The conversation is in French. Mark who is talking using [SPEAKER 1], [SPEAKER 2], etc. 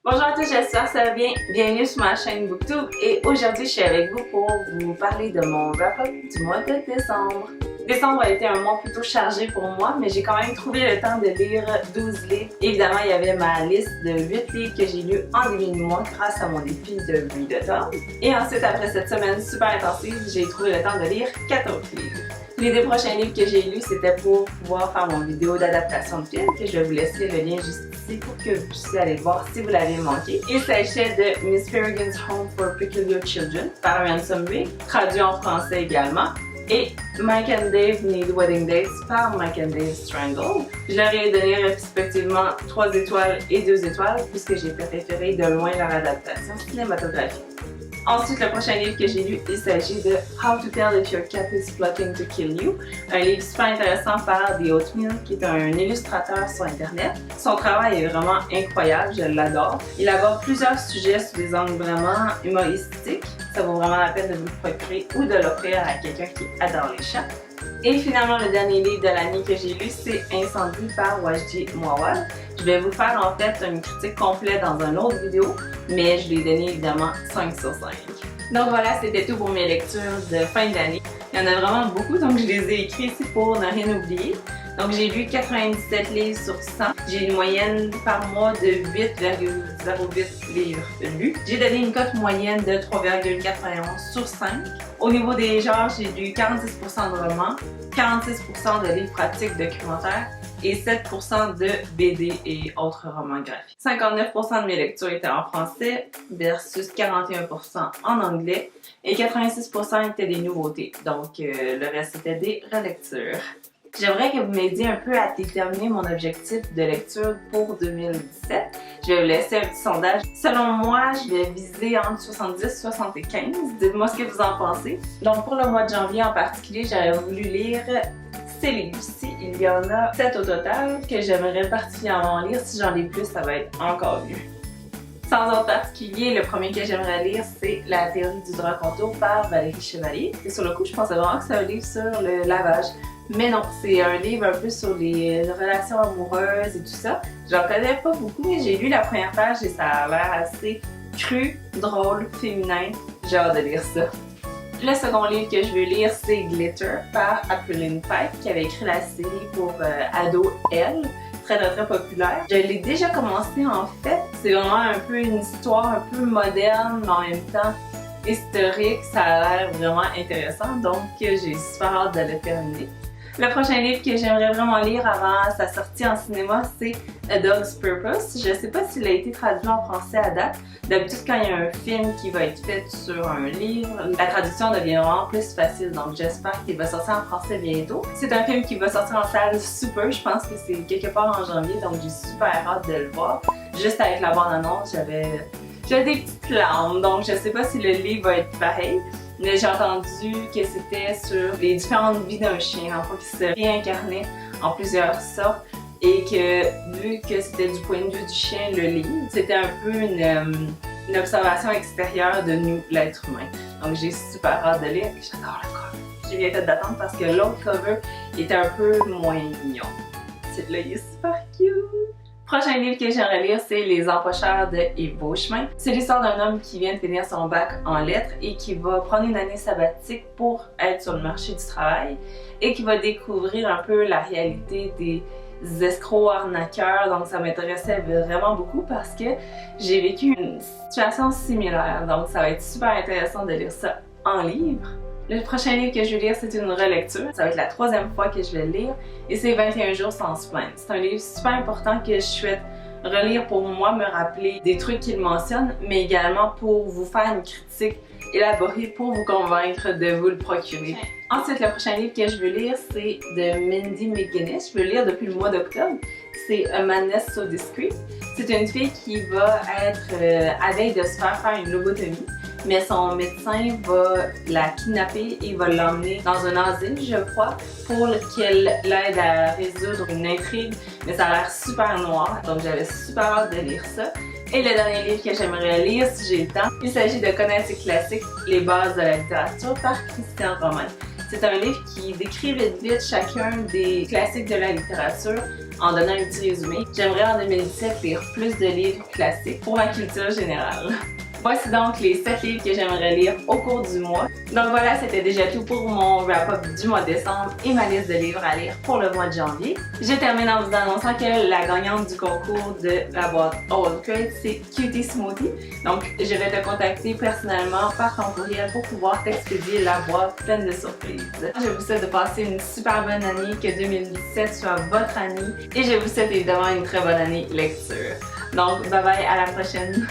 [SPEAKER 1] Bonjour à tous, j'espère que ça va bien. Bienvenue sur ma chaîne BookTube et aujourd'hui je suis avec vous pour vous parler de mon wrap-up du mois de décembre. Décembre a été un mois plutôt chargé pour moi, mais j'ai quand même trouvé le temps de lire 12 livres. Évidemment, il y avait ma liste de 8 livres que j'ai lus en début de mois grâce à mon défi de bruit d'automne. Et ensuite, après cette semaine super intensive, j'ai trouvé le temps de lire 4 autres livres. Les deux prochains livres que j'ai lus, c'était pour pouvoir faire mon vidéo d'adaptation de film, que je vais vous laisser le lien juste ici pour que vous puissiez aller voir si vous l'avez manqué. Il s'agissait de Miss Peregrine's Home for Peculiar Children par Ransom Big, traduit en français également, et Mike and Dave Need Wedding Dates par Mike and Dave Strangle. Je leur ai donné respectivement 3 étoiles et 2 étoiles puisque j'ai préféré de loin leur adaptation cinématographique. Ensuite, le prochain livre que j'ai lu, il s'agit de How to Tell If Your Cat is Plotting to Kill You, un livre super intéressant par The Oatmeal, qui est un illustrateur sur Internet. Son travail est vraiment incroyable, je l'adore. Il aborde plusieurs sujets sous des angles vraiment humoristiques. Ça vaut vraiment la peine de vous le procurer ou de l'offrir à quelqu'un qui adore les chats. Et finalement, le dernier livre de l'année que j'ai lu, c'est Incendie par Wajdi Mouawad. Je vais vous faire en fait une critique complète dans une autre vidéo, mais je lui ai donné évidemment 5 sur 5. Donc voilà, c'était tout pour mes lectures de fin d'année. Il y en a vraiment beaucoup, donc je les ai écrits ici pour ne rien oublier. Donc j'ai lu 97 livres sur 100. J'ai une moyenne par mois de 8,08 livres lus. J'ai donné une cote moyenne de 3,91 sur 5. Au niveau des genres, j'ai lu 46% de romans, 46% de livres pratiques documentaires et 7% de BD et autres romans graphiques. 59% de mes lectures étaient en français versus 41% en anglais et 86% étaient des nouveautés. Donc le reste était des relectures. J'aimerais que vous m'aidiez un peu à déterminer mon objectif de lecture pour 2017. Je vais vous laisser un petit sondage. Selon moi, je vais viser entre 70 et 75. Dites-moi ce que vous en pensez. Donc pour le mois de janvier en particulier, j'aurais voulu lire ces livres-ci. Il y en a 7 au total que j'aimerais particulièrement lire. Si j'en ai plus, ça va être encore mieux. Sans ordre particulier, le premier que j'aimerais lire, c'est La théorie du droit contour par Valérie Chevalier. Et sur le coup, je pensais vraiment que c'est un livre sur le lavage. Mais non, c'est un livre un peu sur les relations amoureuses et tout ça. J'en connais pas beaucoup, mais j'ai lu la première page et ça a l'air assez cru, drôle, féminin. J'ai hâte de lire ça. Le second livre que je veux lire, c'est Glitter par Aprilline Pike, qui avait écrit la série pour ado Elle, très populaire. Je l'ai déjà commencé en fait. C'est vraiment un peu une histoire un peu moderne, mais en même temps historique. Ça a l'air vraiment intéressant, donc j'ai super hâte de le terminer. Le prochain livre que j'aimerais vraiment lire avant sa sortie en cinéma, c'est A Dog's Purpose. Je ne sais pas s'il a été traduit en français à date. D'habitude, quand il y a un film qui va être fait sur un livre, la traduction devient vraiment plus facile. Donc j'espère qu'il va sortir en français bientôt. C'est un film qui va sortir en salle super. Je pense que c'est quelque part en janvier, donc j'ai super hâte de le voir. Juste avec la bande-annonce, j'avais des petites larmes. Donc je ne sais pas si le livre va être pareil. Mais j'ai entendu que c'était sur les différentes vies d'un chien, en fait, qui se réincarnait en plusieurs sortes et que, vu que c'était du point de vue du chien, le livre, c'était un peu une observation extérieure de nous, l'être humain. Donc j'ai super hâte de lire et j'adore le cover. J'ai bien fait d'attendre parce que l'autre cover était un peu moins mignon. Celui-là, il est super cute! Prochain livre que j'aimerais lire, c'est Les Empocheurs de Yves Beauchemin. C'est l'histoire d'un homme qui vient de finir son bac en lettres et qui va prendre une année sabbatique pour être sur le marché du travail et qui va découvrir un peu la réalité des escrocs arnaqueurs. Donc ça m'intéressait vraiment beaucoup parce que j'ai vécu une situation similaire. Donc ça va être super intéressant de lire ça en livre. Le prochain livre que je vais lire, c'est une relecture. Ça va être la 3e fois que je vais le lire et c'est 21 jours sans se plaindre. C'est un livre super important que je souhaite relire pour moi, me rappeler des trucs qu'il mentionne, mais également pour vous faire une critique élaborée pour vous convaincre de vous le procurer. Ensuite, le prochain livre que je veux lire, c'est de Mindy McGuinness. Je veux le lire depuis le mois d'octobre. C'est A Madness So Discreet. C'est une fille qui va être à veille de se faire une lobotomie. Mais son médecin va la kidnapper et va l'emmener dans un asile, je crois, pour qu'elle l'aide à résoudre une intrigue. Mais ça a l'air super noir, donc j'avais super hâte de lire ça. Et le dernier livre que j'aimerais lire, si j'ai le temps, il s'agit de Connaître ses classiques, les bases de la littérature par Christian Romain. C'est un livre qui décrit vite chacun des classiques de la littérature en donnant un petit résumé. J'aimerais en 2017 lire plus de livres classiques pour ma culture générale. Voici donc les 7 livres que j'aimerais lire au cours du mois. Donc voilà, c'était déjà tout pour mon wrap-up du mois de décembre et ma liste de livres à lire pour le mois de janvier. Je termine en vous annonçant que la gagnante du concours de la boîte Old Crate, c'est Cutie Smoothie. Donc je vais te contacter personnellement par ton courriel pour pouvoir t'expédier la boîte pleine de surprises. Je vous souhaite de passer une super bonne année, que 2017 soit votre année et je vous souhaite évidemment une très bonne année lecture. Donc bye bye, à la prochaine!